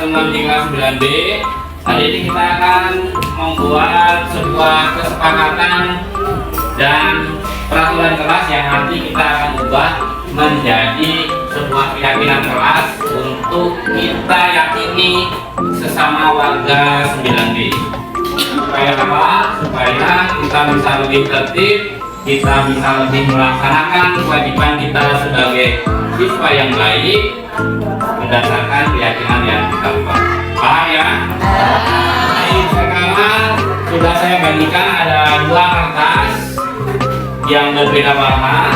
pertemuan di kelas 9B. Hari ini kita akan membuat sebuah kesepakatan dan peraturan kelas yang nanti kita akan ubah menjadi sebuah keyakinan kelas untuk kita yakini sesama warga 9B. Supaya apa? Supaya kita bisa lebih tertib, kita bisa lebih melaksanakan kewajiban kita sebagai siswa yang baik berdasarkan keyakinan yang kita ubah. Paham ya? Baik, sekarang sudah saya bagikan ada dua kertas yang berbeda warna.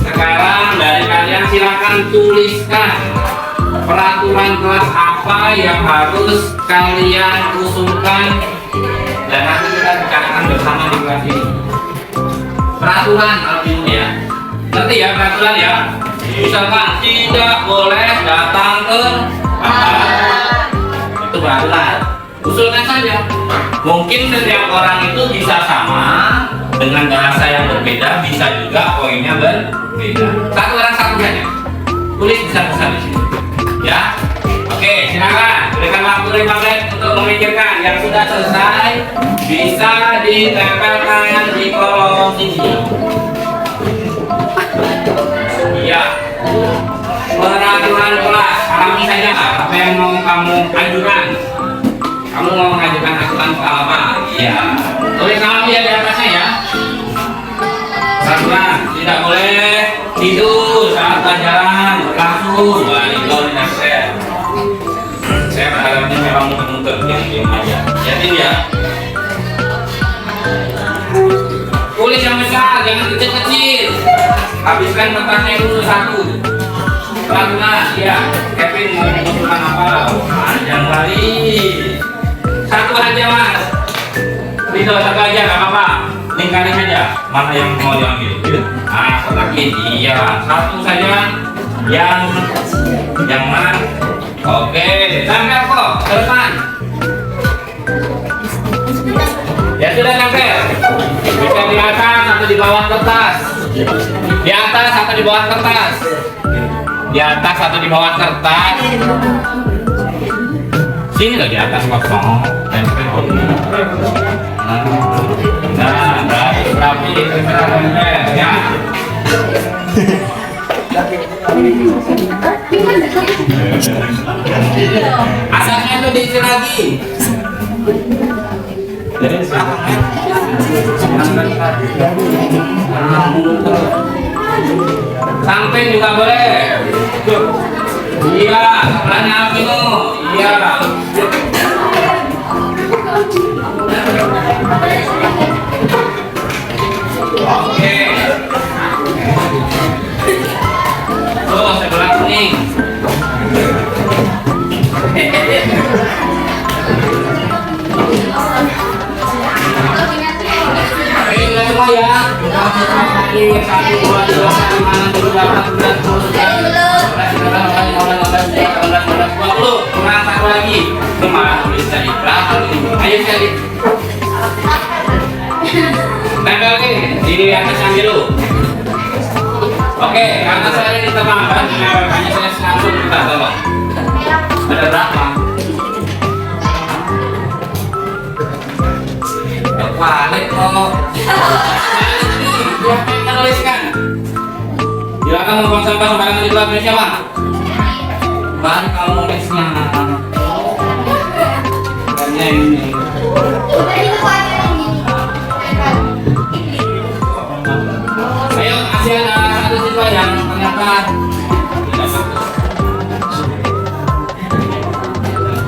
Sekarang dari kalian silakan tuliskan peraturan kelas apa yang harus kalian usulkan dan nanti kita bicarakan bersama di kelas ini. Peraturan artinya ya, ngerti ya peraturan ya? Misalkan tidak boleh datang ke pasar, itu peraturan. Usulkan saja. Mungkin setiap orang itu bisa sama dengan bahasa yang berbeda, bisa juga poinnya berbeda. Satu orang satu saja. Tulis besar-besar di sini. Ya. Oke, silakan. Berikan waktu 5 menit untuk memikirkan. Yang sudah selesai bisa ditempelkan di kolom sini. Iya. Peraturan kelas. Alami saja apa yang mau kamu ajukan. Kamu mau mengajukan ajukan soal apa? Iya. Tulis nama ya di atasnya ya. Peraturan tidak boleh tidur saat pelajaran berlangsung. Wah, itu tidak saya. Saya berharapnya memang muter-muter diam aja. Jadi ya. Tulis yang besar, jangan kecil-kecil. Habiskan kertasnya dulu satu. Peraturan, ya. Kevin mau mengusulkan apa? Panjang kali. Satu aja mas. Ridho satu aja nggak apa-apa. Lingkarin aja. Mana yang mau diambil? Ah, kotak ini. Iya. Satu saja. Yang mana? Oke. Tempel kok. Ke depan. Ya sudah tempel. Bisa di atas atau di bawah kertas. Di atas atau di bawah kertas. Di atas atau di bawah kertas. Sini loh di atas kosong. Nah, baik, rapi, ya. Asapnya itu diisi lagi. Samping juga boleh. Iya, sebelahnya Alvino. Iya. Oke. Tuh, sebelah kuning. Ini semua ya. Satu, dua, tiga, lima, enam, tujuh, delapan, sembilan, sepuluh, kurang satu lagi. Kemana tulis tadi? Ayo sekali. Tempel lagi di atas yang biru. Oke, karena saya ini terlambat, makanya saya langsung minta tolong. Ada berapa? Balik kok. Siapa yang menuliskan? Silakan membuang sampah sembarangan di belakang siapa? Balik kalau nulisnya. Hanya ini. Ayo, masih ada satu siswa yang ternyata tidak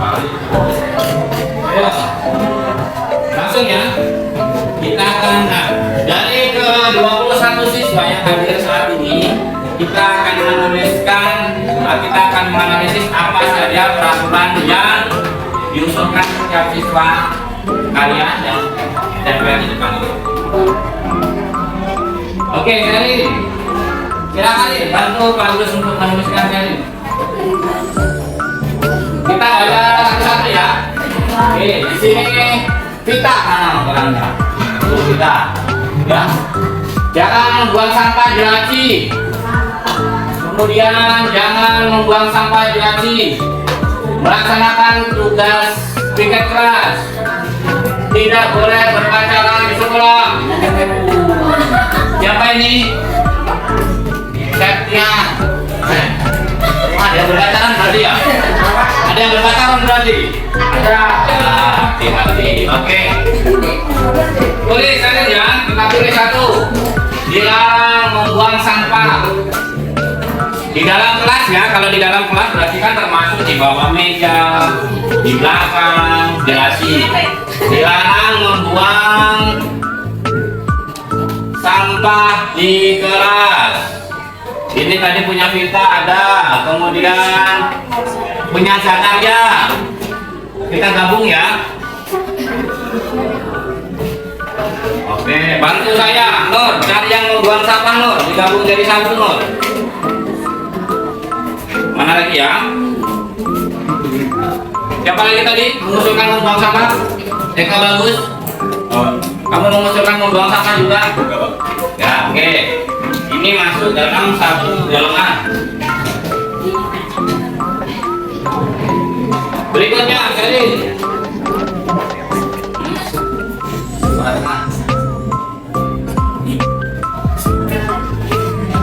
bagus. Ayo, langsung ya. Kita akan dari ke 21 siswa yang hadir saat ini, kita akan menganalisis apa saja peraturan yang diusulkan setiap siswa kalian yang tempel di depan itu. Oke, Seri, silakan bantu Pak Gus untuk menuliskan Seri. Kita ada satu-satu ya. Oke, di sini Vita mana orangnya? Vita, ya. Jangan buang sampah di laci. Kemudian jangan membuang sampah di laci. melaksanakan tugas piket kelas. Tidak boleh berpacaran di sekolah. Siapa ini? Septian. Ada yang berpacaran berarti ya? Ada yang berpacaran berarti? Ada. Hati-hati. Oke. Tulis kalian ya. Kita tulis satu. Dilarang membuang sampah di dalam kelas ya. Kalau di dalam kelas berarti kan termasuk di bawah meja, di belakang, jelasin. Dilarang membuang sampah di kelas. Ini tadi punya Vita ada, kemudian punya Zakaria. Kita gabung ya. Oke, bantu saya, Nur. Cari yang mau buang sampah, Nur. Digabung jadi satu, Nur. Mana lagi ya? Siapa lagi tadi mengusulkan membuang sampah? Eka bagus. Oh, kamu mengusulkan membuang sampah juga? Ya, oke. Ini masuk dalam satu golongan. Berikutnya, Sheryl.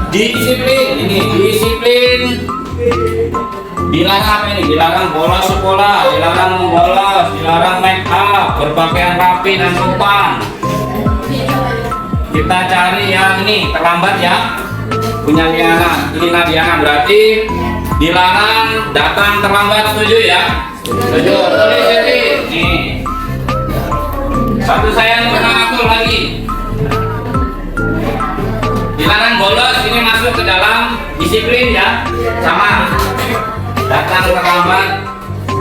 Disiplin, ini disiplin. Dilarang apa ini? Dilarang bolos sekolah, dilarang membolos, dilarang make up, berpakaian rapi dan sopan. Kita cari yang ini terlambat ya. Punya Diana, ini Diana berarti dilarang datang terlambat, setuju ya? Setuju. Tulis jadi nih. Satu saya pernah atur lagi. Dilarang bolos, ini masuk ke dalam disiplin ya. Sama. Datang terlambat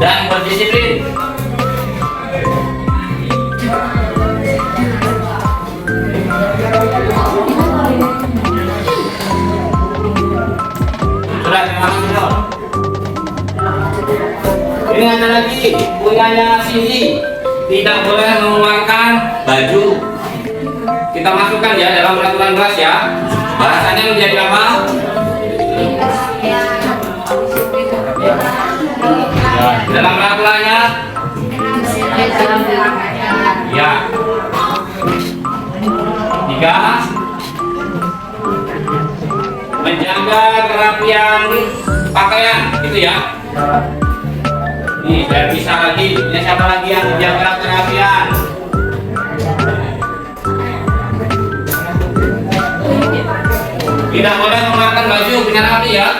dan berdisiplin. Sudah, terima kasih dong. Ini ada lagi punyanya Cindy. Tidak boleh mengeluarkan baju. Kita masukkan ya dalam peraturan kelas ya. Bahasanya menjadi apa? Dalam peraturannya ya. 3. Menjaga kerapian pakaian, gitu ya. Nih, biar bisa lagi. Ini siapa lagi yang menjaga kerapian? Tidak boleh menggunakan baju punya rapi ya.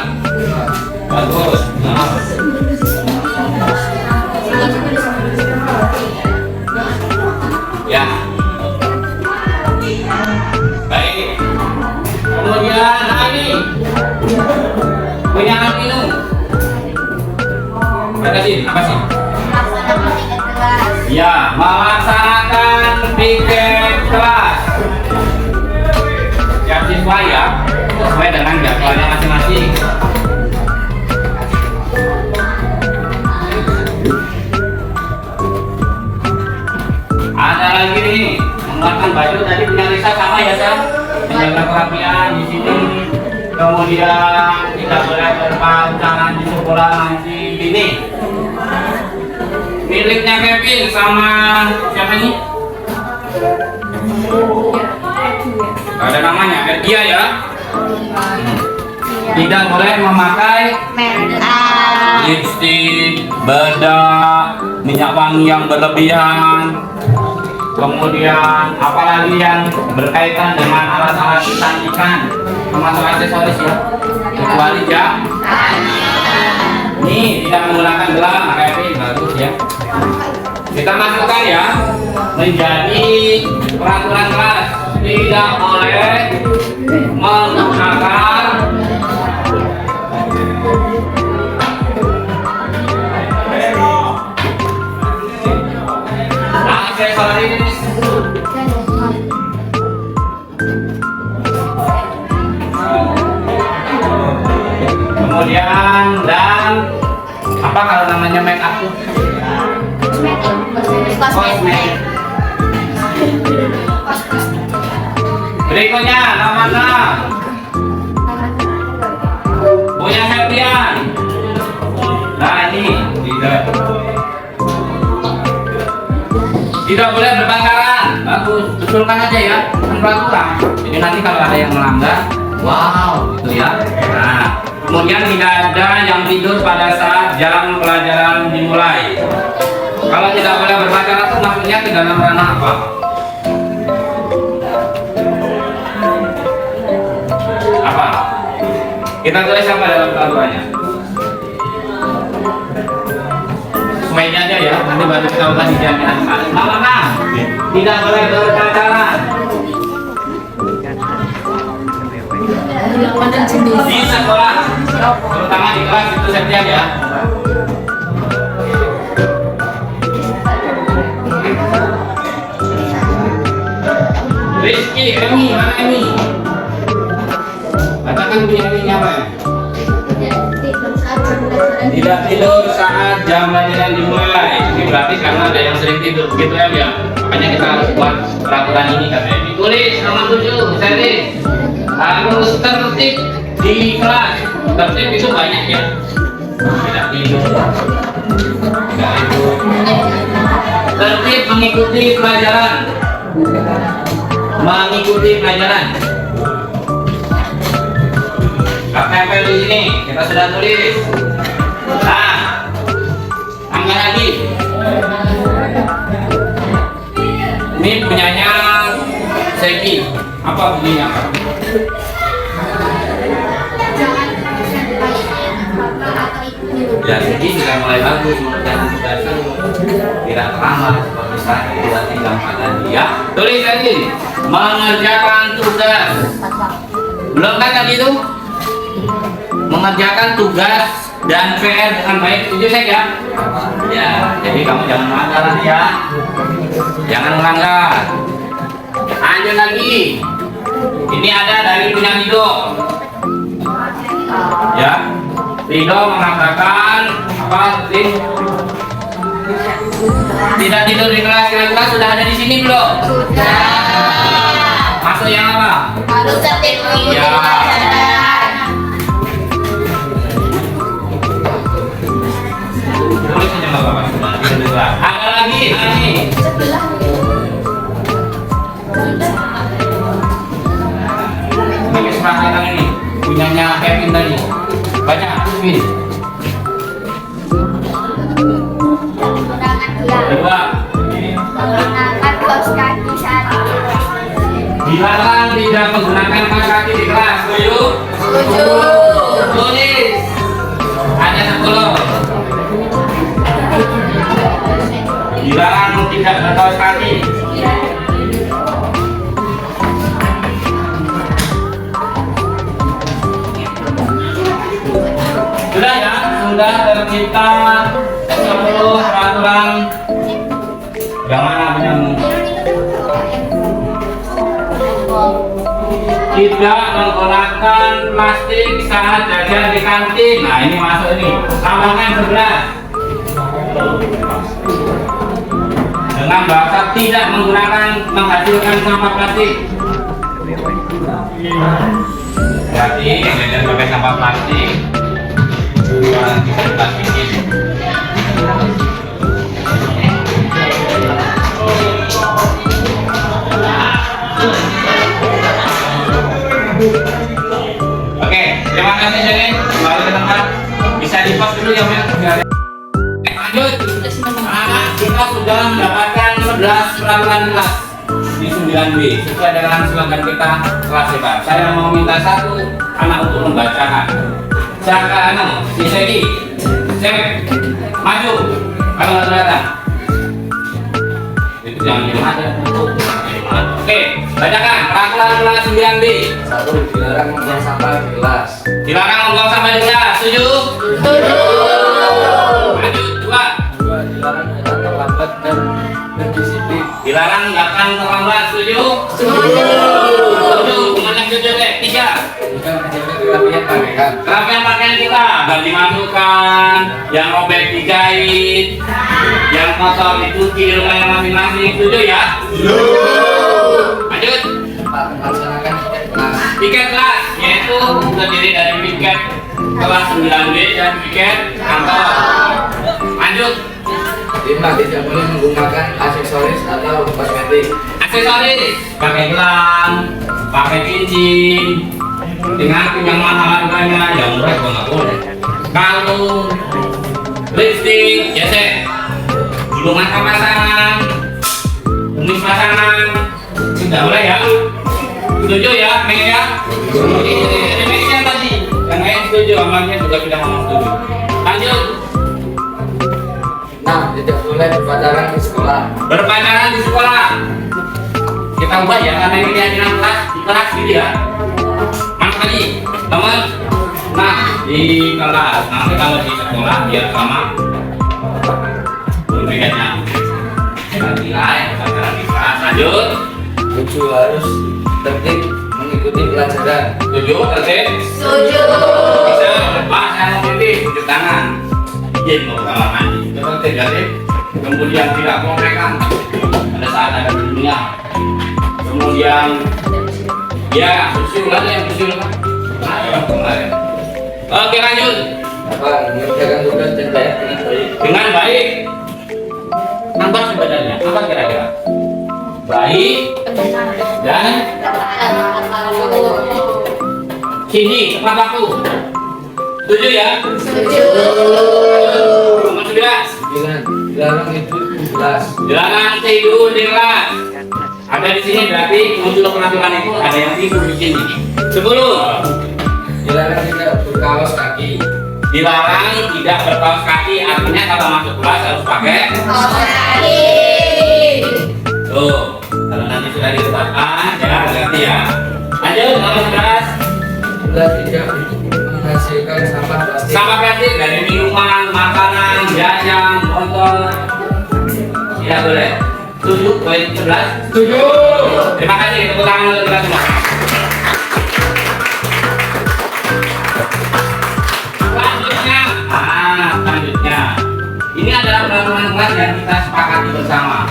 Bagus. Nah. Ya. Baik. Kemudian ini punya minum. Apa sih? Ya, melaksanakan piket kelas. Siap siswa ya, sesuai dengan jadwalnya masing-masing. Ada lagi nih, mengeluarkan baju tadi punya Lisa sama ya, Sam? Menjaga kerapian di sini. Kemudian tidak boleh berpacaran di sekolah nanti ini. Miliknya Kevin sama siapa ini? Ada namanya, Erdia ya. Tidak boleh memakai lipstik, bedak, minyak wangi yang berlebihan. Kemudian apalagi yang berkaitan dengan alat-alat kecantikan, termasuk aksesoris ya, kecuali jam. Nih tidak menggunakan gelang, Kevin bagus ya. Kita masukkan ya menjadi peraturan kelas. Tidak boleh menggunakan aksesoris. Kemudian dan apa kalau namanya make up tuh? Kosmetik. Berikutnya nama punya Septian. Nah ini tidak Tidak boleh berpacaran. Bagus, betulkan aja ya, kan peraturan. Jadi nanti kalau ada yang melanggar, wow, gitu ya. Nah, kemudian tidak ada yang tidur pada saat jam pelajaran dimulai. Kalau tidak boleh berpacaran itu maksudnya ke dalam ranah apa? Apa? Kita tulis apa dalam peraturannya? Semuanya aja ya, nanti baru kita ubah di jaminan. Mana? Tidak boleh berpacaran. Di sekolah, terutama di kelas itu setiap ya. Rizky, Emi, mana Emi? Katakan di Emi apa ya? Tidak tidur saat jam pelajaran dimulai. Ini berarti karena ada yang sering tidur begitu ya. Makanya kita harus buat peraturan ini katanya. Ditulis nomor 7, seri. Harus tertib di kelas. Tertib itu banyak ya. Tidak tidur. Tidak tidur. Tertib mengikuti pelajaran. Mengikuti pelajaran. Tempel di sini kita sudah tulis. Nah, tambah lagi. Ini punyanya Seki. Apa bunyinya? Ya, Seki sudah mulai bagus mengerjakan tugas tidak terlambat seperti saat 2, 3, 4 tadi ya. Tulis lagi. Mengerjakan tugas. Belum kan tadi itu? Mengerjakan tugas dan PR dengan baik. Setuju saya ya? Ya, jadi kamu jangan melanggar nanti ya. Jangan melanggar. Lanjut lagi. Ini ada dari punya Rido. Ya, Rido mengatakan apa? Tidak tidur di kelas. Kira-kira sudah ada di sini belum? Sudah. Masuk yang apa? Harus tertib mengikuti Ya. pelajaran. Tulis aja nggak apa-apa. Ada lagi, ini. Sebelah. Ini kesepakatan ini punyanya Kevin tadi. Banyak, ini. Menggunakan gelang. Kedua, Menggunakan kaos kaki saat tidur. dilarang tidak menggunakan kaos kaki di kelas. Setuju? Setuju. Tulis. Ada 10. Dilarang tidak berkaos kaki. Sudah ya, sudah tercipta 10 peraturan. Yang mana punya? Tidak menggunakan plastik saat jajan di kantin. Nah ini masuk ini. Tambahkan 11. Dengan bahasa tidak menghasilkan sampah plastik. Berarti jajan pakai sampah plastik. Orang kita plastikin. Oke, terima kasih Jenny. Kembali ke tempat. Bisa di pause dulu ya, Mel. Lanjut. Anak kita sudah mendapatkan 11 peraturan kelas di 9B sesuai dengan slogan kita kelas hebat. Saya mau minta satu anak untuk membacakan. Siapa anak? Si Segi. Cek. Maju. Kalau nggak kelihatan. Itu jangan diem aja. Oke, bacakan peraturan kelas 9B. 1. Dilarang membuang sampah di kelas. Dilarang membuang sampah di kelas. Setuju? Lanjut. 2. Dilarang datang terlambat dan berdisiplin. Dilarang datang terlambat. Setuju? Setuju. Kemudian setuju deh. 3. Bukan menjaga kerapian pakaian. Kerapian pakaian kita dan dimasukkan, yang robek dijahit, yang kotor dicuci di rumahnya masing-masing. Setuju ya? Lanjut. 4. Melaksanakan tiket kelas. Tiket kelas yaitu terdiri dari tiket kelas 9B dan tiket kantor. Lanjut. 5. Tidak boleh menggunakan aksesoris atau kosmetik. Aksesoris, pakai gelang, pakai cincin, dengan yang mahal harganya, yang murah juga nggak boleh. Kalung, lipstick, gesek, gulungan kemasan, kumis pasangan, tidak boleh ya. Setuju ya, Mei ya? Ini Mei yang tadi, yang lain setuju, amalnya juga sudah ngomong setuju. Lanjut. 6. Tidak boleh berpacaran di sekolah. Berpacaran di sekolah. Kita ubah ya, karena ini keyakinan kelas di kelas gitu ya. Mana tadi, teman? Nah, di kelas, nanti kalau di sekolah biar sama berbedanya. Nanti lah ya, berpacaran di kelas. Lanjut. 7. Harus tertib mengikuti pelajaran. Setuju, tertib? Setuju. Bisa, lepas yang memilih, tunjuk tangan. Izin mau kamar mandi. Itu tertib, tertib. Kemudian tidak korekan pada saat ada dunia. Kemudian ya, usul aja yang usul kan. Ayo, kemarin. Oke, lanjut. 8. Mengerjakan tugas dan bayar dengan baik. Dengan baik. Apa sebenarnya? Apa kira-kira? Baik dan sini tepat waktu. Setuju ya? Setuju. Nomor 11. 9. Dilarang tidur di kelas. Dilarang tidur di kelas. Ada di sini berarti untuk peraturan itu ada yang tidur di sini. 10. Dilarang tidak berkaos kaki. Dilarang tidak berkaos kaki, artinya kalau masuk kelas harus pakai. Tuh, kalau nanti sudah ditetapkan, ya berarti ya. Lanjut, nomor 11. 11. Tidak menghasilkan sampah plastik. Sampah plastik dari minuman, makanan, jajan, botol. Tidak boleh. Setuju, poin 11. Setuju. Terima kasih, tepuk tangan untuk kita semua. Selanjutnya, ini adalah peraturan kelas yang kita sepakati bersama.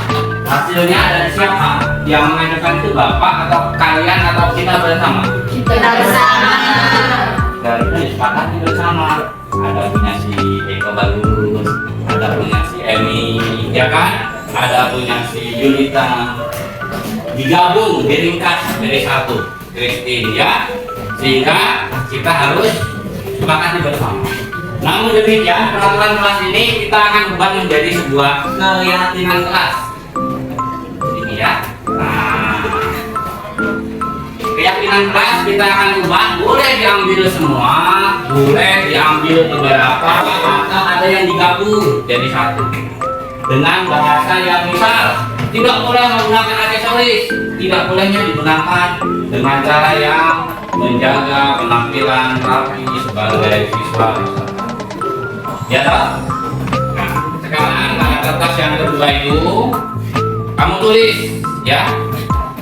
Hasilnya dari siapa? Yang mengajukan itu bapak atau kalian atau kita bersama? Kita bersama. Dan itu disepakati bersama. Ada punya si Eko Bagus, ada punya si Emi, ya kan? Ada punya si Yulita. Digabung, diringkas dari satu, Christine ya. Sehingga kita harus sepakati bersama. Namun demikian, peraturan kelas ini kita akan ubah menjadi sebuah keyakinan kelas. Ini ya. Nah, keyakinan kelas kita akan ubah, boleh diambil semua, boleh diambil beberapa, atau ada yang digabung jadi satu. Dengan bahasa yang misal, tidak boleh menggunakan aksesoris, tidak bolehnya digunakan dengan cara yang menjaga penampilan rapi sebagai siswa. Ya toh? Nah, sekarang pada kertas yang kedua itu kamu tulis ya.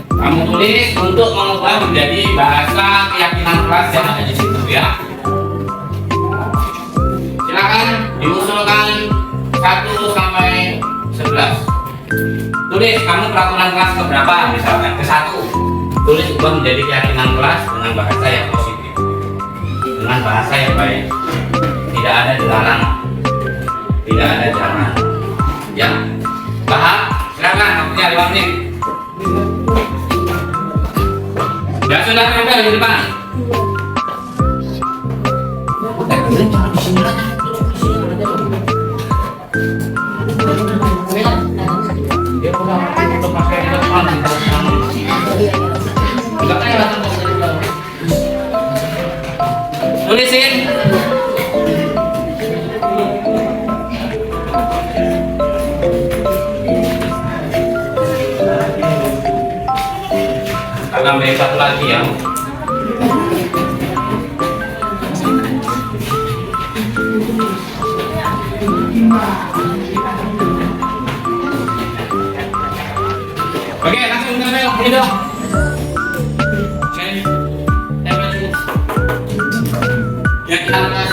Kamu tulis untuk mengubah menjadi bahasa keyakinan kelas yang ada di situ ya. Silakan diusulkan 1 sampai 11. Tulis kamu peraturan kelas keberapa misalkan ke 1. Tulis ubah menjadi keyakinan kelas dengan bahasa yang positif, dengan bahasa yang baik. Tidak ada dilarang, tidak ada jangan. Ya, paham? Silakan, waktunya 5 menit. Ya sudah tempel di depan. Tempelnya jangan di sini lah. Dia pulang untuk pakai di depan. Enggak kayak langsung dari bawah. Tulisin. Tambah satu lagi ya. Oke, langsung tempel ini dong. Tempel dulu. Ya kita lepas.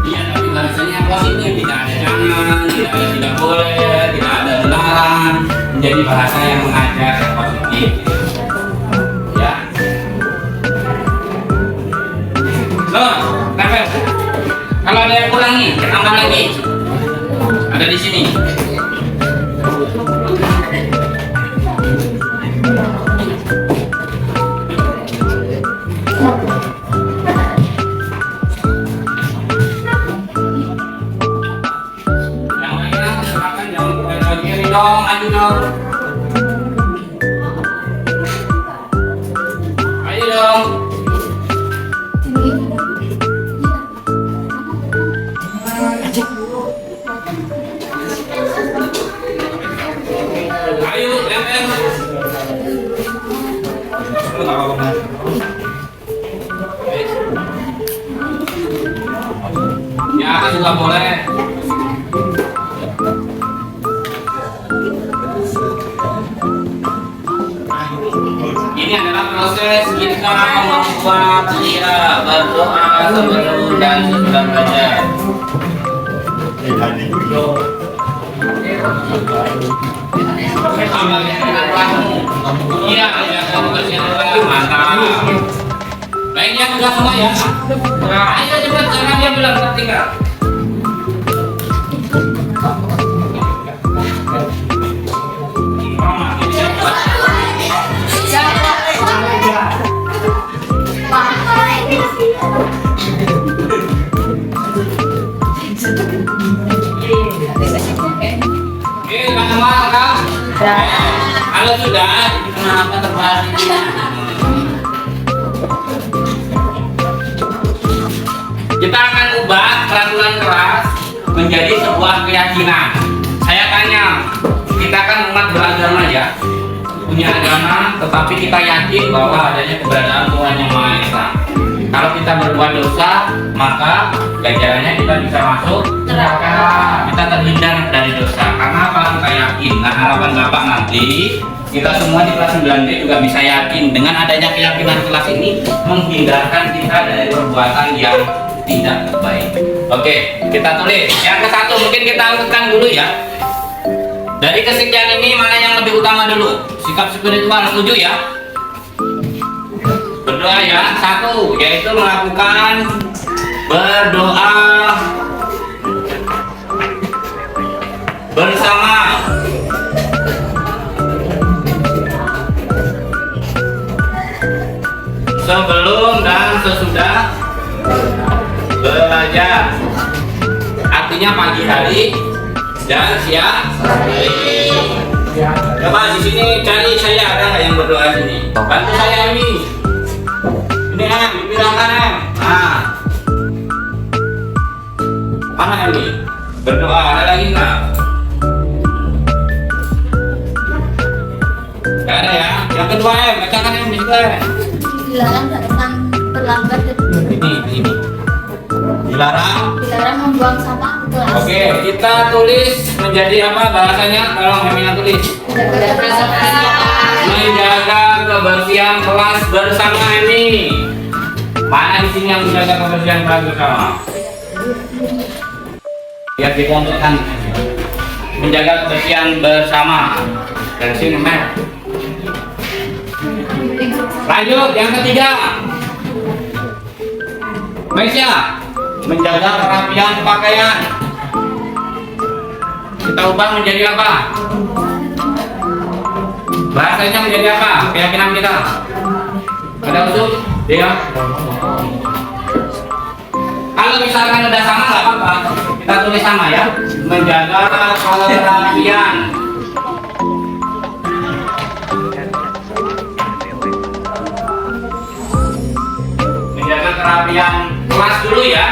Iya, tapi bahasanya positif, tidak ada jangan, tidak boleh, tidak ada dilarang. Menjadi bahasa yang mengajak positif ya. Loh, tempel. Kalau ada yang kurang nih, tambah lagi. Ada di sini. Yang lainnya silakan, jangan ke kiri dong, maju dong. Ayo dong. Ayo, lempar. Nggak apa-apa. Ya, juga boleh. Ini adalah proses kita membuat berdoa sebelum dan sesudah belajar. Iya, ya kamu bersiap mantap. Baiknya sudah semua ya. Nah, ayo cepat jangan dia bilang tertinggal. Oke, teman-teman, Kak. Kalau sudah, kenapa terbalik? Kita akan ubah peraturan kelas menjadi sebuah keyakinan. Saya tanya, kita kan umat beragama ya, punya agama, tetapi kita yakin bahwa adanya keberadaan Tuhan Yang Maha Esa. Kalau kita berbuat dosa, maka ganjarannya kita bisa masuk neraka. Kita terhindar dari dosa. Karena apa? Kita yakin. Nah, harapan Bapak nanti kita semua di kelas 9D juga bisa yakin dengan adanya keyakinan kelas ini menghindarkan kita dari perbuatan yang tidak baik. Oke, kita tulis. Yang ke satu mungkin kita urutkan dulu ya. Dari kesekian ini mana yang lebih utama dulu? Sikap spiritual 7 ya. Berdoa ya, 1 yaitu melakukan berdoa bersama. Sebelum dan sesudah belajar. Artinya pagi hari dan siang hari. Coba di sini cari saya, ada nggak yang berdoa sini? Bantu saya ini. Ini Em, dibilangkan Em. Nah, mana ini? Berdoa, ada lagi nggak? Nggak ada ya. Yang kedua Em, bacakan Em di situ. Dilarang datang terlambat. Ini. Dilarang Membuang sampah ke kelas. Oke, kita tulis menjadi apa bahasanya? Tolong Hemina tulis. Menjaga kebersihan kelas bersama ini. Mana di sini yang menjaga kebersihan kelas bersama? Biar dikontrolkan. Menjaga kebersihan bersama. Dari sini Mel. Lanjut yang ketiga. Maisha, menjaga kerapian pakaian. Kita ubah menjadi apa? Bahasanya menjadi apa? Keyakinan kita. Ada usul? Iya. Kalau misalkan udah sama nggak apa-apa. Kita tulis sama ya. Menjaga kerapian. Menjaga kerapian kelas dulu ya.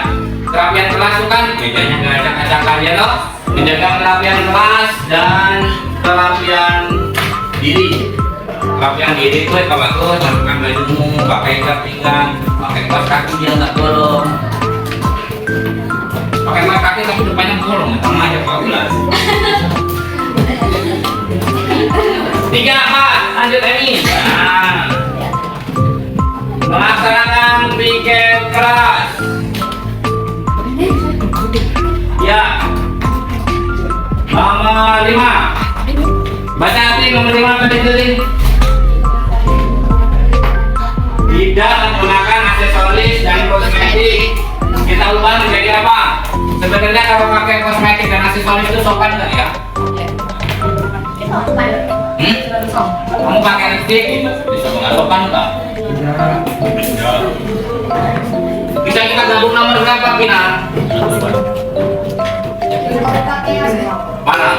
Kerapian kelas itu kan bedanya nggak acak-acakan ya toh. Menjaga kerapian kelas dan kerapian diri. Kerapian diri itu kalau bagus, masukkan bajumu, pakai ikat pinggang, pakai kaos kaki dia nggak bolong. Pakai kaos kaki tapi depannya bolong, sama aja Pak Ulas. 3 apa? Lanjut Emi. Nah, melaksanakan piket keras. Ya. Nomor 5. Baca hati nomor 5 apa ditulis? Tidak menggunakan aksesoris dan kosmetik. Kita ubah menjadi apa? Sebenarnya kalau pakai kosmetik dan aksesoris itu sopan nggak ya? Kamu pakai lipstick gitu, bisa nggak sopan nggak? Bisa kita gabung nomor berapa, Pina? Mana?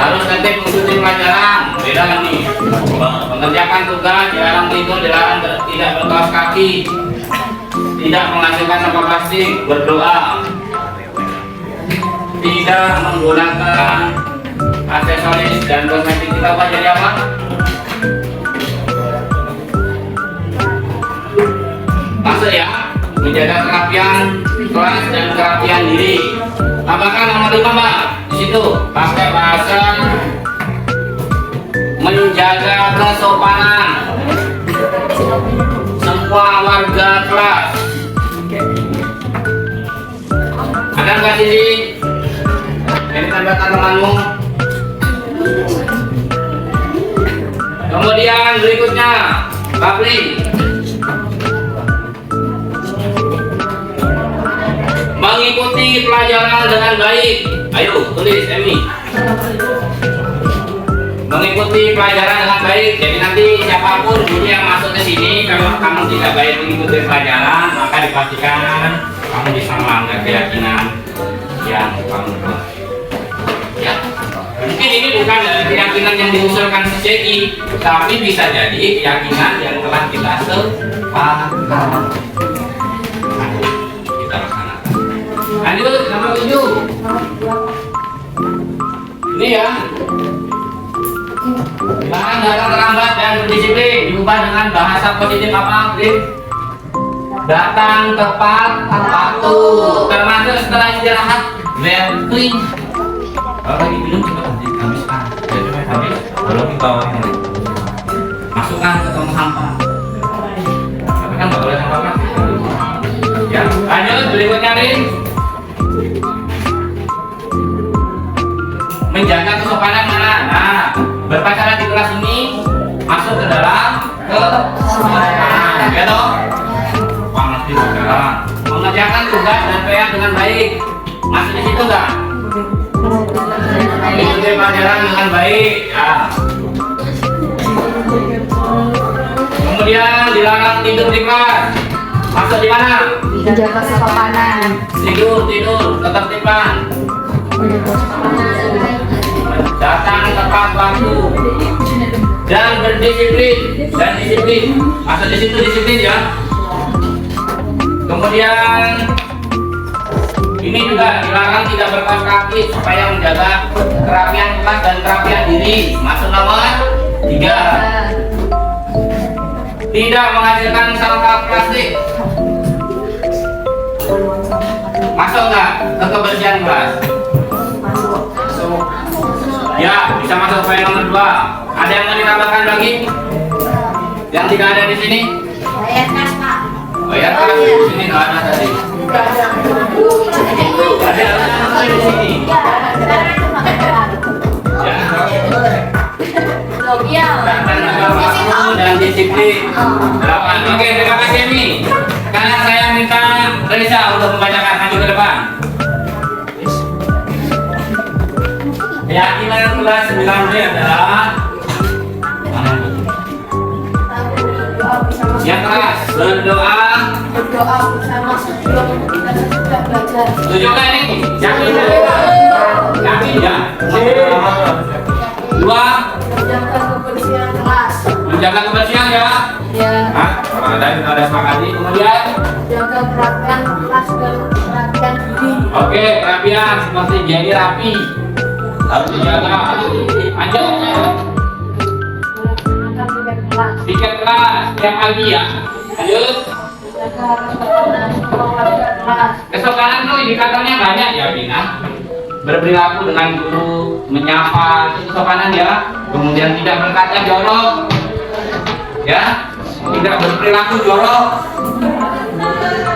Harus nanti mengikuti pelajaran. Beda nih. Mengerjakan tugas, dilarang tidur, dilarang tidak berkaos kaki, tidak menghasilkan sampah plastik, berdoa, tidak menggunakan aksesoris dan kosmetik. Kita apa jadi apa? Masuk ya, menjaga kerapian kelas dan kerapian diri. Apakah nomor 5, Mbak? Di situ pakai bahasa menjaga kesopanan semua warga kelas. Ada nggak sini? Ini tanda temanmu. Kemudian berikutnya, Bakli. Mengikuti pelajaran dengan baik. Ayo tulis Emi. Mengikuti pelajaran dengan baik. Jadi nanti siapapun guru yang masuk ke sini, kalau kamu tidak baik mengikuti pelajaran, maka dipastikan kamu bisa melanggar keyakinan yang kamu buat. Ya. Mungkin ini bukan dari keyakinan yang diusulkan CCI, tapi bisa jadi keyakinan yang telah kita sepakati. Kita laksanakan. Lanjut nomor 7. Ini ya. Jangan datang terlambat dan berdisiplin. Diubah dengan bahasa positif apa, Grip? Datang tepat waktu. Termasuk setelah istirahat, well clean. Kalau lagi minum coba habiskan. Jadi habis, baru dibawa ini. Masukkan ke tong sampah. Tapi kan nggak boleh sampah plastik. Ya, lanjut berikutnya nih. Menjaga kesopanan mana? Nah, berpacaran di kelas ini masuk ke dalam kesopanan, ya toh? Panas di pacaran. Mengerjakan tugas dan PR dengan baik. Masuk di situ nggak? Mengikuti pelajaran dengan baik. Ya. Kemudian dilarang tidur di kelas. Masuk di mana? Menjaga kesopanan. Tidur, ketertiban. Datang tepat waktu dan berdisiplin dan disiplin. Masuk di situ disiplin ya. Kemudian ini juga dilarang tidak berkaos kaki supaya menjaga kerapian kelas dan kerapian diri. Masuk nomor 3. Tidak menghasilkan sampah plastik. Masuk nggak ke kebersihan kelas? Ya, bisa masuk poin nomor 2. Ada yang mau ditambahkan lagi? Yang tidak ada di sini? Bayar kas, Pak. Bayar kas di sini nggak ada tadi. Ada di sini. Ya. Dan disiplin. 8. Oke, terima kasih Mi. Sekarang saya minta Reza untuk membacakan maju ke depan. Keyakinan kelas 9B adalah yang keras berdoa bersama sebelum kita sudah belajar. tunjukkan ini yakin ya 2 Menjaga kebersihan kelas. menjaga kebersihan ya Ya. ada sepakati. Kemudian Jaga kerapian kelas dan kerapian diri. oke kerapian seperti jadi rapi harus dijaga. Lanjut Menggunakan tiket kelas. tiket kelas tiap pagi ya. Lanjut Jaga kesopanan semua warga kelas. kesopanan tuh indikatornya banyak ya Bina. Berperilaku dengan guru, menyapa itu kesopanan ya. Kemudian tidak berkata jorok ya, tidak berperilaku jorok,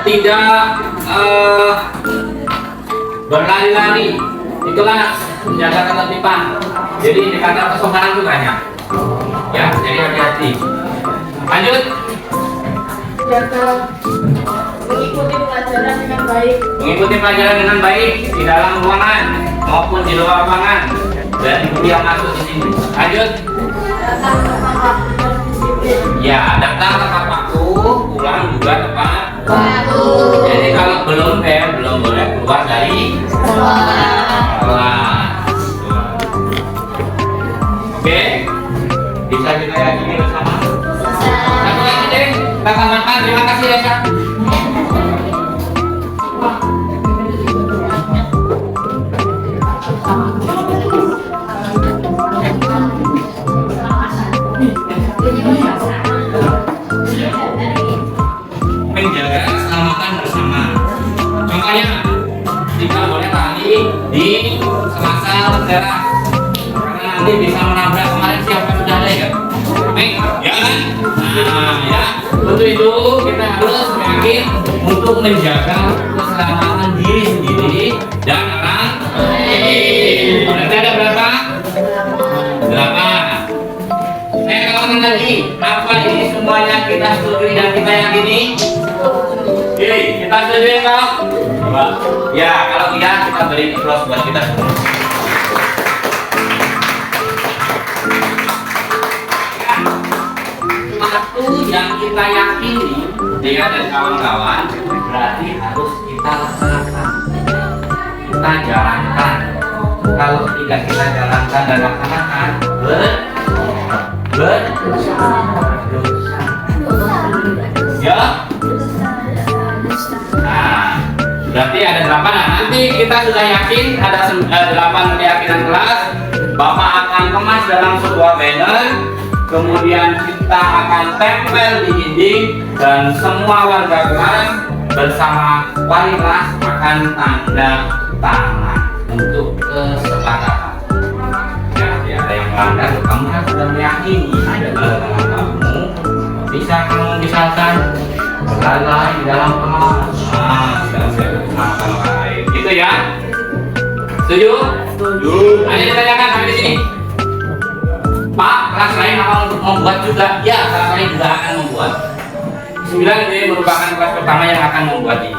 tidak berlari-lari. Itulah menjaga ketertiban. Jadi indikator kesopanan itu banyak ya, jadi hati-hati. Lanjut Jaga mengikuti pelajaran pelajaran dengan baik. Mengikuti pelajaran dengan baik di dalam ruangan maupun di luar ruangan. Dan ikuti yang masuk di sini. Lanjut. Datang tepat waktu dan disiplin. Ya, datang tepat waktu, pulang juga tepat. Waktu. Jadi kalau belum boleh keluar dari kelas. Oke, bisa kita yakini bersama. Satu lagi deh, kita tambahkan. Terima kasih ya Kak. Menjaga keselamatan bersama. Contohnya, tidak boleh tali di selasar teras karena nanti bisa menabrak. Kemarin siapa yang sudah ada ya? Ya kan? Nah ya, untuk itu kita harus yakin untuk menjaga keselamatan diri sendiri dan orang lain. Berarti ada berapa? 8. Kalau lagi, apa ini semuanya kita setuju dan kita yakini? Oke, kita setuju ya Kak? Ya, kalau tidak kita beri applause buat kita semua. Satu yang kita yakini dia dan kawan-kawan berarti harus kita laksanakan, kita jalankan. Kalau tidak kita jalankan dan laksanakan, berdosa. Ya. Nah, berarti ada 8. Nah, nanti kita sudah yakin ada 8 keyakinan kelas. Bapak akan kemas dalam sebuah banner. Kemudian kita akan tempel di dinding dan semua warga kelas bersama wali kelas akan tanda tangan untuk kesepakatan. Jadi ada yang melanggar, kamu kan sudah meyakini ada tanda tangan kamu. Bisa kamu misalkan berlari di dalam kelas, dan saya bersama orang lain. Gitu ya? Setuju? Setuju. Ada yang ditanyakan sampai di sini? Pak, kelas lain akan membuat juga? Ya, kelas lain juga akan membuat. 9 ini merupakan kelas pertama yang akan membuat ini.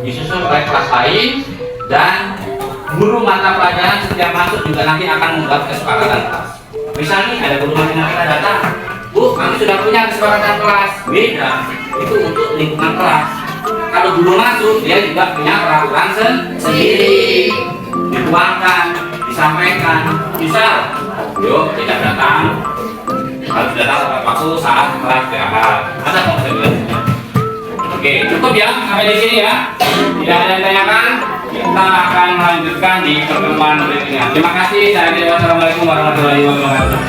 Disusul oleh kelas lain dan guru mata pelajaran setiap masuk juga nanti akan membuat kesepakatan kelas. Misalnya ada guru matematika datang, Bu, kami sudah punya kesepakatan kelas. Beda, itu untuk lingkungan kelas. Kalau guru masuk, dia juga punya peraturan sendiri. Dituangkan, disampaikan. Misal, yuk tidak datang, harus datang tepat waktu saat kelas istirahat. Ada konsekuensinya. Oke, cukup ya sampai di sini ya. Tidak ada yang ditanyakan. Kita akan melanjutkan di pertemuan berikutnya. Terima kasih. Saya kira wassalamualaikum warahmatullahi wabarakatuh.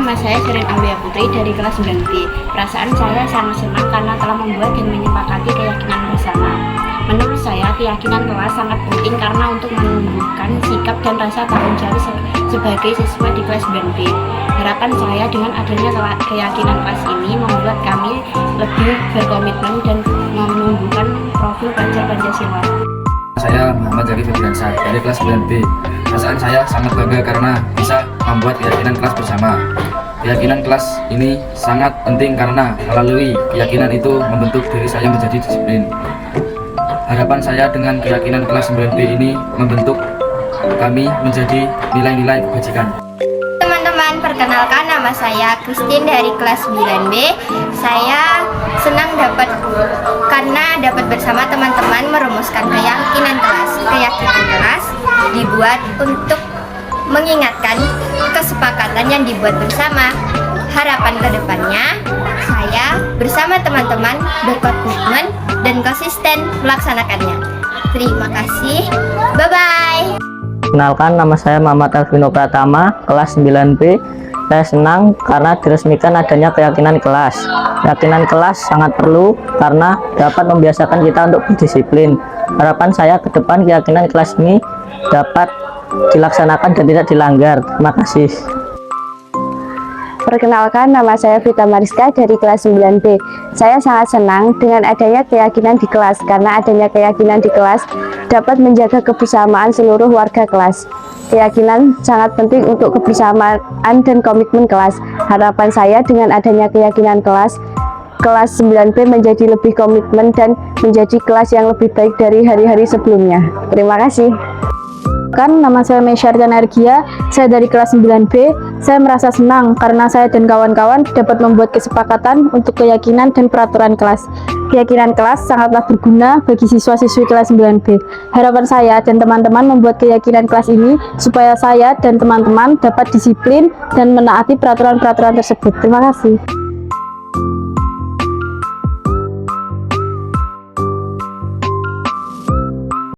Nama saya Sherin Aulia Putri dari kelas 9B. Perasaan saya sangat senang karena telah membuat dan menyepakati keyakinan bersama. Menurut saya, keyakinan kelas sangat penting karena untuk menumbuhkan sikap dan rasa tanggung jawab sebagai siswa di kelas 9B. Harapan saya dengan adanya keyakinan kelas ini membuat kami lebih berkomitmen dan menumbuhkan profil pelajar Pancasila. Saya Muhammad Jari Febriansyah dari kelas 9B. Perasaan saya sangat bangga karena bisa membuat keyakinan kelas bersama. Keyakinan kelas ini sangat penting karena melalui keyakinan itu membentuk diri saya menjadi disiplin. Harapan saya dengan keyakinan kelas 9B ini membentuk kami menjadi nilai-nilai kebajikan. Teman-teman, perkenalkan nama saya Christine dari kelas 9B. Saya senang karena dapat bersama teman-teman merumuskan keyakinan kelas. Keyakinan kelas dibuat untuk mengingatkan kesepakatan yang dibuat bersama. Harapan kedepannya, saya bersama teman-teman berkomitmen dan konsisten melaksanakannya. Terima kasih. Bye-bye. Kenalkan, nama saya Muhammad Alvino Pratama, kelas 9B. Saya senang karena diresmikan adanya keyakinan kelas. Keyakinan kelas sangat perlu karena dapat membiasakan kita untuk berdisiplin. Harapan saya ke depan keyakinan kelas ini dapat dilaksanakan dan tidak dilanggar. Terima kasih. Perkenalkan, nama saya Vita Mariska dari kelas 9B. Saya sangat senang dengan adanya keyakinan di kelas, karena adanya keyakinan di kelas dapat menjaga kebersamaan seluruh warga kelas. Keyakinan sangat penting untuk kebersamaan dan komitmen kelas. Harapan saya dengan adanya keyakinan kelas 9B menjadi lebih komitmen dan menjadi kelas yang lebih baik dari hari-hari sebelumnya. Terima kasih. Nama saya Mesyarta Energia, saya dari kelas 9B. Saya merasa senang karena saya dan kawan-kawan dapat membuat kesepakatan untuk keyakinan dan peraturan kelas. Keyakinan kelas sangatlah berguna bagi siswa-siswi kelas 9B. Harapan saya dan teman-teman membuat keyakinan kelas ini supaya saya dan teman-teman dapat disiplin dan menaati peraturan-peraturan tersebut. Terima kasih.